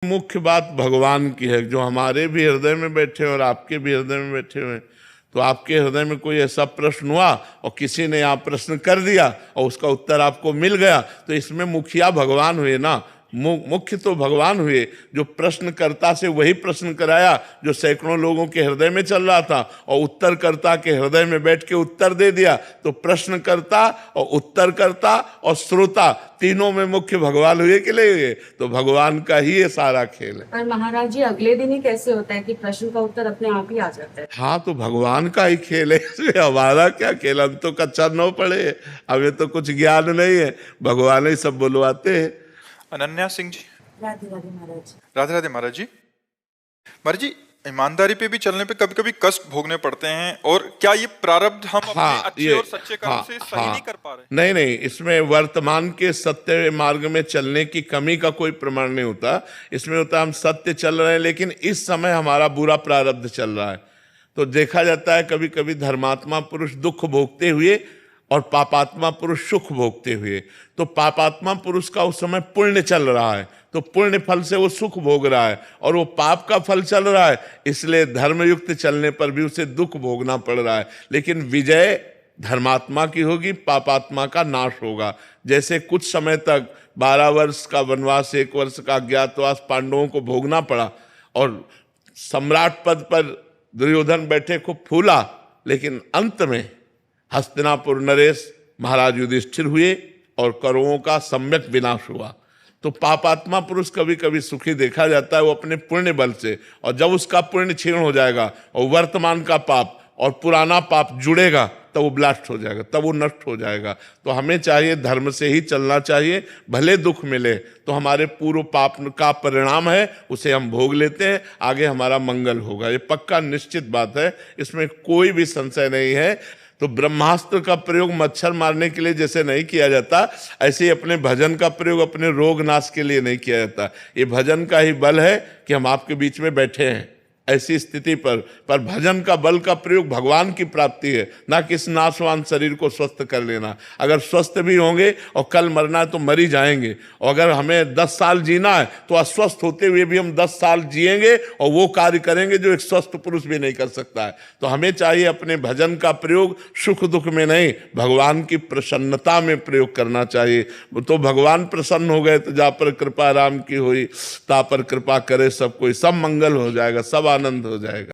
मुख्य बात भगवान की है, जो हमारे भी हृदय में बैठे और आपके भी हृदय में बैठे हुए। तो आपके हृदय में कोई ऐसा प्रश्न हुआ और किसी ने आप प्रश्न कर दिया और उसका उत्तर आपको मिल गया, तो इसमें मुखिया भगवान हुए ना। मुख्य तो भगवान हुए, जो प्रश्नकर्ता से वही प्रश्न कराया जो सैकड़ों लोगों के हृदय में चल रहा था, और उत्तरकर्ता के हृदय में बैठ के उत्तर दे दिया। तो प्रश्नकर्ता और उत्तरकर्ता और श्रोता तीनों में मुख्य भगवान हुए कि नहीं हुए? तो भगवान का ही ये सारा खेल है। पर महाराज जी, अगले दिन ही कैसे होता है कि प्रश्न का उत्तर अपने आप ही आ जाता है? हाँ, तो भगवान का ही खेल है, इसमें हमारा क्या खेल? हम तो कक्षा 9 पढ़े, हमें तो कुछ ज्ञान नहीं है, भगवान ही सब बुलवाते हैं। अनन्या सिंह जी। राधे राधे महाराज। राधे राधे महाराज जी। महाराज जी, ईमानदारी पे भी चलने पे कभी कभी कष्ट भोगने पड़ते हैं, और क्या ये प्रारब्ध हम अपने अच्छे और सच्चे कर्म से सही नहीं कर पा रहे? नहीं, इसमें वर्तमान के सत्य मार्ग में चलने की कमी का कोई प्रमाण नहीं होता। इसमें होता है हम सत्य चल रहे हैं, लेकिन इस समय हमारा बुरा प्रारब्ध चल रहा है। तो देखा जाता है कभी कभी धर्मात्मा पुरुष दुख भोगते हुए और पापात्मा पुरुष सुख भोगते हुए। तो पापात्मा पुरुष का उस समय पुण्य चल रहा है, तो पुण्य फल से वो सुख भोग रहा है, और वो पाप का फल चल रहा है, इसलिए धर्मयुक्त चलने पर भी उसे दुख भोगना पड़ रहा है। लेकिन विजय धर्मात्मा की होगी, पापात्मा का नाश होगा। जैसे कुछ समय तक 12 वर्ष का वनवास, 1 वर्ष का अज्ञातवास पांडवों को भोगना पड़ा, और सम्राट पद पर दुर्योधन बैठे खूब फूला, लेकिन अंत में हस्तिनापुर नरेश महाराज युधिष्ठिर हुए और कौरवों का सम्यक विनाश हुआ। तो पापात्मा पुरुष कभी कभी सुखी देखा जाता है वो अपने पुण्य बल से, और जब उसका पुण्य क्षीण हो जाएगा और वर्तमान का पाप और पुराना पाप जुड़ेगा, तब वो ब्लास्ट हो जाएगा, तब वो नष्ट हो जाएगा। तो हमें चाहिए धर्म से ही चलना चाहिए, भले दुख मिले तो हमारे पूर्व पाप का परिणाम है, उसे हम भोग लेते हैं, आगे हमारा मंगल होगा। ये पक्का निश्चित बात है, इसमें कोई भी संशय नहीं है। तो ब्रह्मास्त्र का प्रयोग मच्छर मारने के लिए जैसे नहीं किया जाता, ऐसे ही अपने भजन का प्रयोग अपने रोग नाश के लिए नहीं किया जाता। ये भजन का ही बल है कि हम आपके बीच में बैठे हैं ऐसी स्थिति पर भजन का बल का प्रयोग भगवान की प्राप्ति है, ना कि इस नाशवान शरीर को स्वस्थ कर लेना। अगर स्वस्थ भी होंगे और कल मरना है तो मर ही जाएंगे, और अगर हमें 10 साल जीना है तो अस्वस्थ होते हुए भी हम 10 साल जिएंगे और वो कार्य करेंगे जो एक स्वस्थ पुरुष भी नहीं कर सकता है। तो हमें चाहिए अपने भजन का प्रयोग सुख दुख में नहीं, भगवान की प्रसन्नता में प्रयोग करना चाहिए। तो भगवान प्रसन्न हो गए तो जा पर कृपा राम की हुई, ता पर कृपा करे सब कोई, सब मंगल हो जाएगा, सब आनंद हो जाएगा।